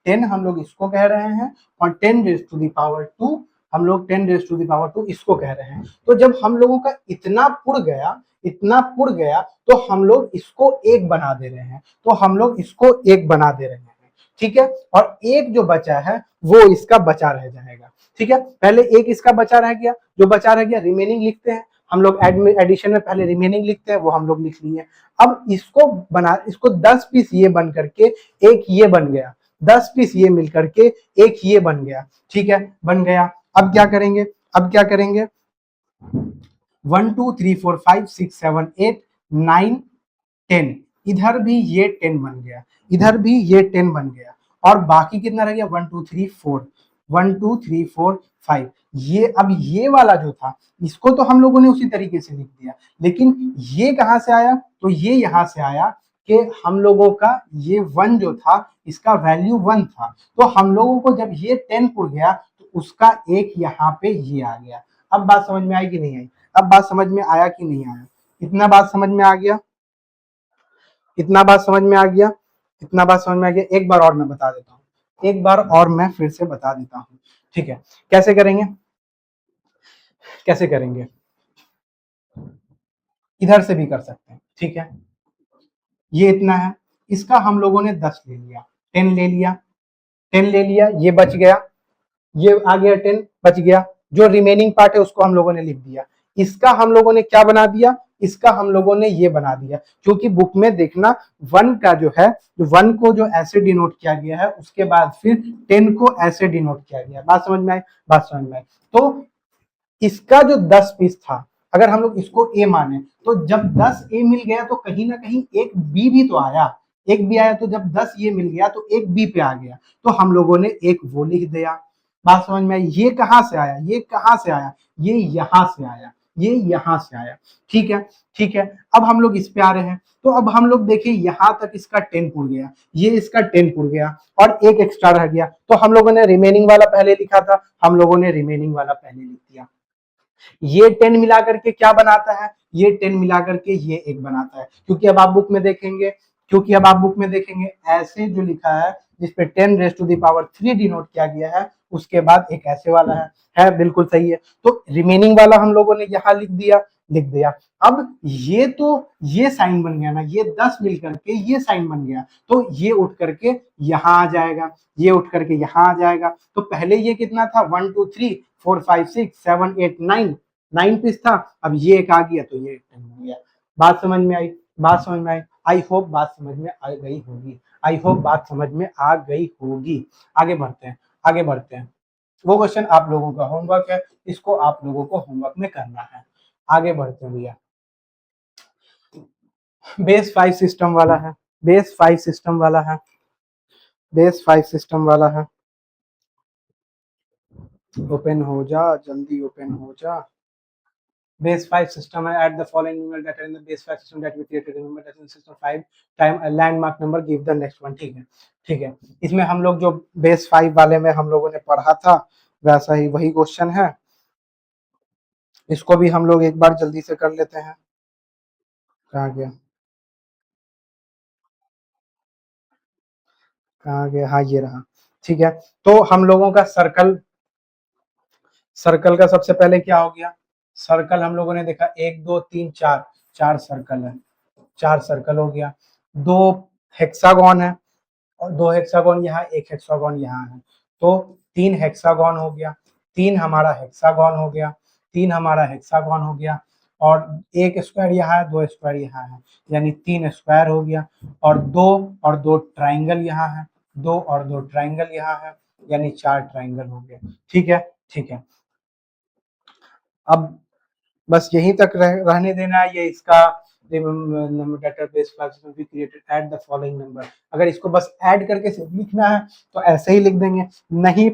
10 हम लोग इसको कह रहे हैं और 10 रेज टू द पावर 2 हम लोग 10 रेज टू द पावर 2 इसको कह रहे हैं। तो जब हम लोगों का इतना पुर गया, इतना पुर गया, तो हम लोग इसको एक बना दे रहे हैं, तो हम लोग इसको एक बना दे रहे हैं, ठीक है। और एक जो बचा है वो इसका बचा रह जाएगा, ठीक है। पहले एक इसका बचा रह गया, जो बचा रह गया रिमेनिंग लिखते हैं हम लोग, एडिशन में पहले रिमेनिंग लिखते हैं, वो हम लोग लिख लिए। अब इसको 10 पीस ये बन करके एक ये बन गया, 10 पीस ये मिल करके एक ये बन गया, ठीक है, बन गया। अब क्या करेंगे, अब क्या करेंगे, 1 2 3 4 5 6 7 8 9 10, इधर भी ये 10 बन गया, इधर भी ये 10 बन गया, और बाकी कितना रह गया, 1 2 3 4 1 2 3 4 5। ये अब ये वाला जो था इसको तो हम लोगों ने उसी तरीके से लिख दिया, लेकिन ये कहां से आया, तो ये यहां से आया कि हम लोगों का ये 1 जो था इसका वैल्यू 1 था, तो हम लोगों को जब ये 10 पुर गया तो उसका एक यहाँ पे ये आ गया। अब बात समझ में आई कि नहीं आई, अब बात समझ में आया कि नहीं आया, इतना बात समझ में आ गया, इतना बात समझ में आ गया, इतना बात समझ में आ गया। एक बार और मैं बता देता हूँ, एक बार और मैं फिर से बता देता हूँ, ठीक है। कैसे करेंगे, कैसे करेंगे, इधर से भी कर सकते हैं, ठीक है। ये इतना है, इसका हम लोगों ने 10 ले लिया, 10 ले लिया, 10 ले लिया, ये बच गया, ये आ गया 10 बच गया, जो रिमेनिंग पार्ट है उसको हम लोगों ने लिख दिया। इसका हम लोगों ने क्या बना दिया, इसका हम लोगों ने ये बना दिया, क्योंकि बुक में देखना 1 का जो है, 1 को जो ऐसे डिनोट किया गया है उसके बाद फिर 10 को ऐसे डिनोट किया गया। बात समझ में आई, बात समझ में आई। तो इसका जो 10 पीस था, अगर हम लोग इसको ए माने, तो जब 10 ए मिल गया तो कहीं ना कहीं एक बी भी तो आया, एक बी आया, तो जब 10 ये मिल गया तो एक बी पे आ गया, तो हम लोगों ने एक वो लिख दिया। बात समझ में आई, ये कहां से आया, ये कहां से आया, ये यहां से आया, ये यहां से आया, ठीक है, ठीक है। अब हम लोग इस पे आ रहे हैं, तो अब हम लोग देखें यहां तक इसका 10 पुर गया, ये इसका 10 पुर गया और एक एक्स्ट्रा रह गया, तो हम लोगों ने रिमेनिंग वाला पहले लिखा था, हम लोगों ने रिमेनिंग वाला पहले लिख दिया। ये 10 मिला करके क्या बनाता है, ये 10 मिला करके ये एक बनाता है, क्योंकि अब आप बुक में देखेंगे, क्योंकि अब आप बुक में देखेंगे ऐसे जो लिखा है जिसपे 10 raise to the power 3 denote किया गया है, उसके बाद एक ऐसे वाला है बिल्कुल सही है। तो रिमेनिंग वाला हम लोगों ने यहाँ लिख दिया, लिख दिया। अब ये तो ये साइन बन गया ना, ये 10 मिल करके ये साइन बन गया, तो ये उठ करके यहाँ आ जाएगा, ये उठ करके यहाँ आ जाएगा। तो पहले ये कितना था, 1 2 3 4 5 6 7 8 9, 9 पीस था, अब ये एक आ गया तो ये 10 हो गया। बात समझ में आई, बात समझ में आई, आई होप बात समझ में आ गई होगी, आई होप बात समझ में आ गई होगी। आगे बढ़ते हैं, आगे बढ़ते हैं। वो क्वेश्चन आप लोगों का होमवर्क है, इसको आप लोगों को होमवर्क में करना है। आगे बढ़ते हैं भैया, बेस 5 सिस्टम वाला है, बेस 5 सिस्टम वाला है, बेस 5 सिस्टम वाला है। ओपन हो जा, जल्दी ओपन हो जा। Base 5 system है, add the following numeral data in the base 5 system that we created, remember that in system 5 time a landmark number give the next one। ठीक है, ठीक है। इसमें हम लोग जो बेस 5 वाले में हम लोगों ने पढ़ा था वैसा ही वही क्वेश्चन है, इसको भी हम लोग एक बार जल्दी से कर लेते हैं। कहाँ गया, कहाँ गया, हाँ ये रहा। ठीक है, तो हम लोगों का सर्कल, सर्कल का सबसे पहले क्या हो गया, सर्कल हम लोगों ने देखा 1 2 3 4, 4 सर्कल है, 4 सर्कल हो गया। 2 हेक्सागोन है और 2 हेक्सागोन यहाँ, 1 हेक्सागोन यहाँ है, तो 3 हेक्सागोन हो गया, 3 हमारा हेक्सागोन हो गया, 3 हमारा हेक्सागोन हो गया, और 1 स्क्वायर यहाँ है, 2 स्क्वायर यहाँ है, यानी 3 स्क्वायर हो गया, और 2 ट्राइंगल यहाँ है, 2 और 2 ट्राइंगल यहाँ है, यानी 4 ट्राइंगल हो गया। ठीक है, ठीक है। अब बस यहीं तक रहने देना है, ये इसका नंबर डेटाबेस भी created at the following number. अगर इसको बस ऐड करके लिखना है तो ऐसे ही लिख देंगे, नहीं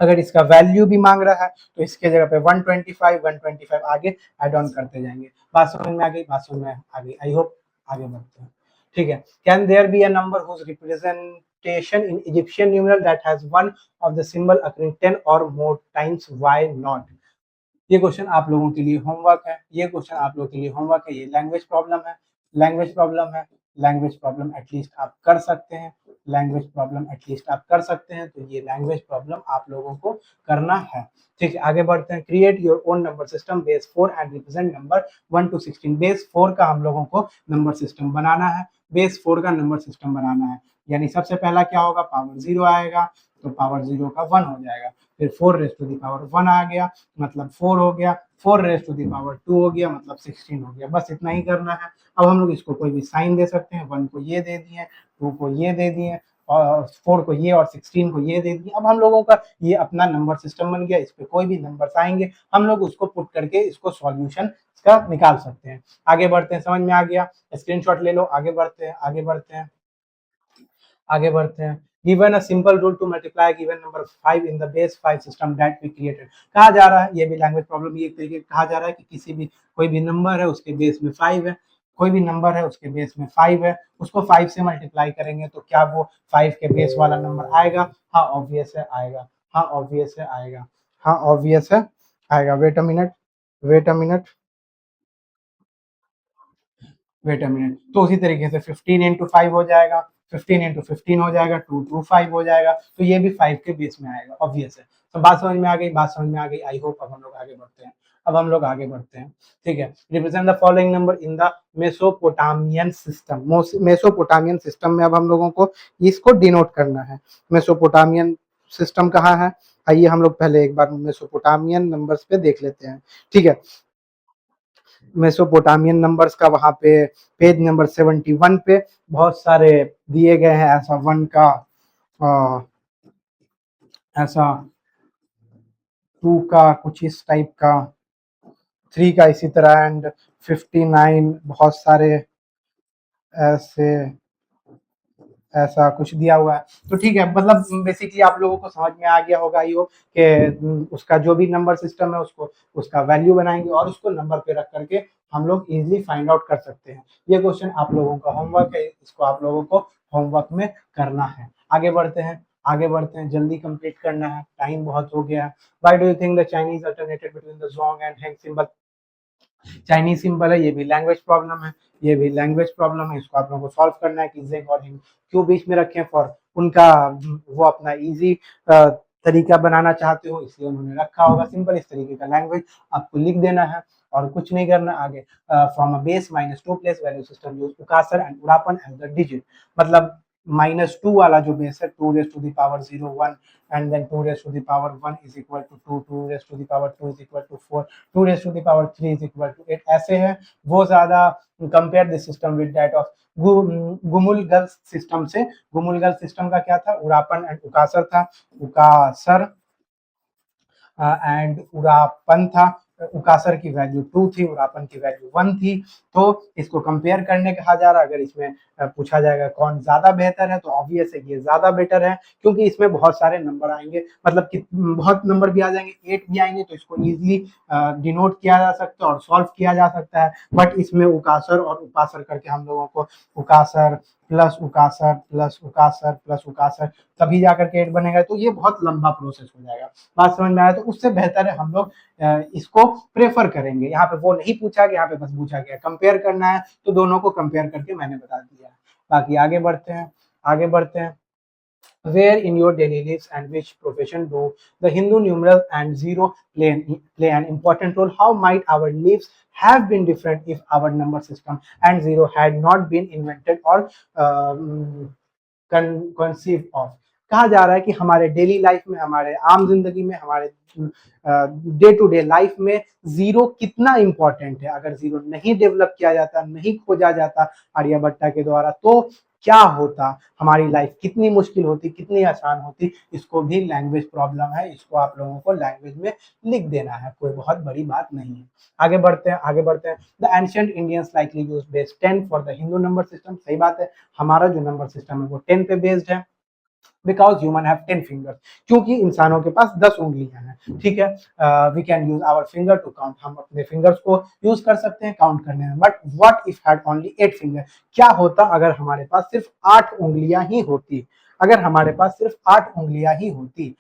अगर इसका वैल्यू भी मांग रहा है तो इसके जगह पे 125 आगे ऐड ऑन करते जाएंगे। बात समझ में आ गई, बात समझ में आ गई, आई होप। आगे बढ़ते हैं, ठीक है। Can there be a number whose representation in Egyptian numeral that has one of the symbol occurring 10 और मोर टाइम्स, व्हाई नॉट। ये क्वेश्चन आप लोगों के लिए होमवर्क है, ये क्वेश्चन आप लोगों के लिए होमवर्क है। ये लैंग्वेज प्रॉब्लम है, लैंग्वेज प्रॉब्लम है, लैंग्वेज प्रॉब्लम एटलीस्ट आप कर सकते हैं, लैंग्वेज प्रॉब्लम एटलीस्ट आप कर सकते हैं, तो ये लैंग्वेज प्रॉब्लम आप लोगों को करना है। ठीक है, आगे बढ़ते हैं। Create your own number system base 4 and represent number 1 to 16। Base 4 का हम लोगों को नंबर सिस्टम बनाना है, बेस 4 का नंबर सिस्टम बनाना है, यानी सबसे पहला क्या होगा, पावर 0 आएगा, तो पावर 0 का 1 हो जाएगा, फिर 4 रेज़ टू द पावर 1 आ गया, मतलब 4 हो गया, 4 रेज़ टू द पावर 2 हो गया, मतलब 16 हो गया। बस इतना ही करना है। अब हम लोग इसको कोई भी साइन दे सकते हैं, 1 को ये दे दिए, 2 को ये दे दिए, और 4 को ये और 16 को ये दे दिए। अब हम लोगों का ये अपना नंबर सिस्टम बन गया, इस पे कोई भी नंबर्स आएंगे हम लोग उसको पुट करके इसको सॉल्यूशन का निकाल सकते हैं। आगे बढ़ते हैं, समझ में आ गया, स्क्रीनशॉट ले लो। आगे बढ़ते हैं, आगे बढ़ते हैं, आगे बढ़ते हैं। Given a simple rule to multiply a given number 5 in the base 5 system that we created। कहा जा रहा है, ये भी लैंग्वेज प्रॉब्लम, ये एक तरीके कहा जा रहा है कि किसी भी कोई भी नंबर है उसके बेस में 5 है, कोई भी नंबर है उसके बेस में 5 है, उसको 5 से मल्टीप्लाई करेंगे तो क्या वो 5 के बेस वाला नंबर आएगा? हाँ ऑब्वियस है आएगा, हाँ ऑब्वियस है आएगा, हाँ ऑब्वियस है आएगा। Wait a minute, wait a minute, wait a minute. तो उसी तरीके से 15 इंटू 5 हो जाएगा, 15 इंटू 15 हो जाएगा, 2 टू 5 हो जाएगा, तो ये भी 5 के बेस में आएगा, ऑब्वियस है। तो बात समझ में आ गई, बात समझ में आ गई, आई होप। अब हम लोग आगे बढ़ते हैं, अब हम लोग आगे बढ़ते हैं, ठीक है। Represent the following number in the Mesopotamian system. Mesopotamian system में अब हम लोगों को इसको डिनोट करना है। मेसोपोटामियन सिस्टम कहाँ है, आइए हम लोग पहले एक बार मेसोपोटामियन नंबर्स पे देख लेते हैं, ठीक है। मेसोपोटामियन नंबर्स का वहां पे पेज नंबर 71 पे बहुत सारे दिए गए हैं। ऐसा 1 का, ऐसा 2 का कुछ इस टाइप का, 3 का इसी तरह, एंड 59 बहुत सारे ऐसे, ऐसा कुछ दिया हुआ है। तो ठीक है, मतलब बेसिकली आप लोगों को समझ में आ गया होगा यो कि उसका जो भी नंबर सिस्टम है उसको उसका वैल्यू बनाएंगे और उसको नंबर पे रख करके हम लोग इजीली फाइंड आउट कर सकते हैं। ये क्वेश्चन आप लोगों का होमवर्क है, इसको आप लोगों को होमवर्क में करना है। आगे बढ़ते हैं, आगे बढ़ते हैं, जल्दी कंप्लीट करना है, टाइम बहुत हो गया है। Why do you think the Chinese alternated between the zong and heng symbol? Chinese symbol है, ये भी लैंग्वेज प्रॉब्लम है, ये भी लैंग्वेज प्रॉब्लम है। इसको आप लोगों को सॉल्व करना है कि जेग और हिंग क्यों बीच में रखें, फॉर उनका वो अपना इजी तरीका बनाना चाहते हो इसलिए उन्होंने रखा होगा। सिंपल इस तरीके का लैंग्वेज आपको लिख देना है और कुछ नहीं करना। आगे from a base -2 place value system use उकासर एंड उड़ापन एज द डिजिट। मतलब -2 वाला जो बेस है, 2 raise to the power 0 1 and then 2 raise to the power 1 is equal to 2, 2 raise to the power 2 is equal to 4, 2 raise to the power 3 is equal to 8। ऐसे है वो ज्यादा। Compare this system with that of गुमुलगल system से। गुमुलगल system का क्या था, उड़ापन and उकासर था, उकासर and उड़ापन था। उकासर की वैल्यू 2 थी, उरापन की वैल्यू 1 थी। तो इसको कंपेयर करने कहा जा रहा है। अगर इसमें पूछा जाएगा कौन ज्यादा बेहतर है, तो ऑब्वियस है कि ये ज्यादा बेटर है, क्योंकि इसमें बहुत सारे नंबर आएंगे, मतलब कि बहुत नंबर भी आ जाएंगे, 8 भी आएंगे, तो इसको इजीली डिनोट किया जा सकता है और सॉल्व किया जा सकता है। बट इसमें उकासर और उपासर करके हम लोगों को उकासर प्लस उकासर प्लस उकासर प्लस उकासर तभी जाकर के 8 बनेगा, तो ये बहुत लंबा प्रोसेस हो जाएगा। बात समझ में आया? तो उससे बेहतर है हम लोग इसको प्रेफर करेंगे। यहाँ पे वो नहीं पूछा गया, यहाँ पे बस पूछा गया कंपेयर करना है, तो दोनों को कंपेयर करके मैंने बता दिया। बाकी आगे बढ़ते हैं, आगे बढ़ते हैं। Where in your daily lives and which profession do the Hindu numeral and zero play an important role? How might our lives have been different if our number system and zero had not been invented or conceived of? कहा जा रहा है कि हमारे daily life में, हमारे आम जिंदगी में, हमारे डे टू डे लाइफ में जीरो कितना इंपॉर्टेंट है। अगर जीरो नहीं डेवलप किया जाता, नहीं खोजा जाता आर्यभट्टा के द्वारा, तो क्या होता, हमारी लाइफ कितनी मुश्किल होती, कितनी आसान होती। इसको भी लैंग्वेज प्रॉब्लम है, इसको आप लोगों को लैंग्वेज में लिख देना है, कोई बहुत बड़ी बात नहीं है। आगे बढ़ते हैं, आगे बढ़ते हैं। The ancient Indians likely used base 10 for the Hindu number system. सही बात है, हमारा जो नंबर सिस्टम है वो 10 पे बेस्ड है। बिकॉज ह्यूमन हैव 10 फिंगर्स, क्योंकि इंसानों के पास 10 उंगलियां हैं। ठीक है, we can use our finger to count, हम अपने फिंगर्स को यूज कर सकते हैं काउंट करने में। But what if had only 8 finger? क्या होता अगर हमारे पास सिर्फ 8 उंगलियां ही होती? अगर हमारे पास सिर्फ 8 उंगलियां ही होती,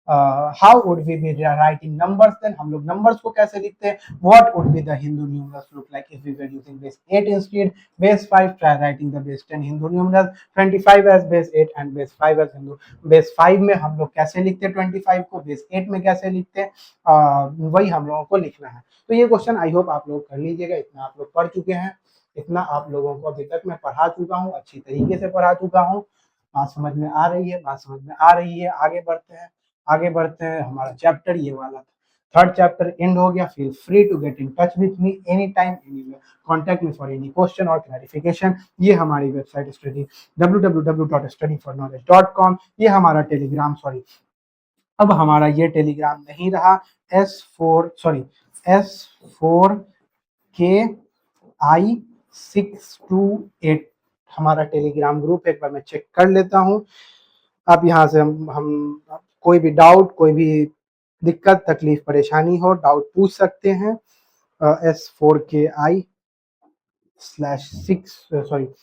how would we be writing numbers then? हम लोग नंबर्स को कैसे लिखते हैं? What would be the Hindu numerals look like if we were using base 8 instead base 5? Try writing the base 10 Hindu numerals, 25 as base 8 and base 5 as Hindu. Base 5 में हम लोग कैसे लिखते हैं 25 को, बेस 8 में कैसे लिखते हैं, वही हम लोगों को लिखना है। तो ये क्वेश्चन आई होप आप लोग कर लीजिएगा। इतना आप लोग पढ़ चुके हैं, इतना आप लोगों को अभी तक मैं पढ़ा चुका हूँ, अच्छी तरीके से पढ़ा चुका हूँ। बात समझ में आ रही है? बात समझ में आ रही है। आगे बढ़ते हैं, आगे बढ़ते हैं। हमारा चैप्टर ये वाला था, थर्ड चैप्टर एंड हो गया। Feel free to get in touch with me any time anywhere, contact me for any question और क्लैरिफिकेशन। ये हमारी वेबसाइट स्टडी www.studyforknowledge.com। ये हमारा टेलीग्राम, सॉरी अब हमारा ये टेलीग्राम नहीं रहा, S4KI628 हमारा टेलीग्राम ग्रुप। एक बार मैं चेक कर लेता हूँ। अब यहाँ से हम कोई भी डाउट, कोई भी दिक्कत, तकलीफ, परेशानी हो, डाउट पूछ सकते हैं। S4KI/628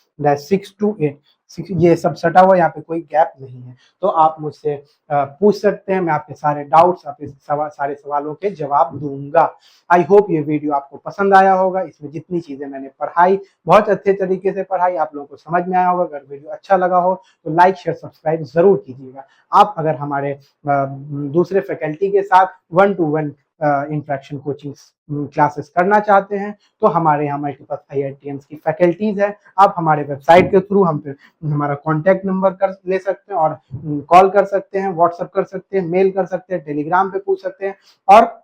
ये सब सटा हुआ, यहाँ पे कोई गैप नहीं है, तो आप मुझसे पूछ सकते हैं। मैं आपके सारे डाउट्स, आपके सारे सवालों के जवाब दूंगा। आई होप ये वीडियो आपको पसंद आया होगा। इसमें जितनी चीजें मैंने पढ़ाई, बहुत अच्छे तरीके से पढ़ाई, आप लोगों को समझ में आया होगा। अगर वीडियो अच्छा लगा हो तो लाइक शेयर सब्सक्राइब जरूर कीजिएगा। आप अगर हमारे दूसरे फैकल्टी के साथ 1-to-1 इंटरेक्शन कोचिंग क्लासेस करना चाहते हैं, तो हमारे यहाँ मल्टीपल IITMs की फैकल्टीज है। आप हमारे वेबसाइट के थ्रू हम पे हमारा कॉन्टैक्ट नंबर कर ले सकते हैं और कॉल कर सकते हैं, व्हाट्सएप कर सकते हैं, मेल कर सकते हैं, टेलीग्राम पे पूछ सकते हैं, और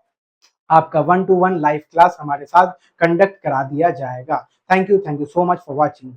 आपका 1-to-1 लाइव क्लास हमारे साथ कंडक्ट करा दिया जाएगा। Thank you so much for watching.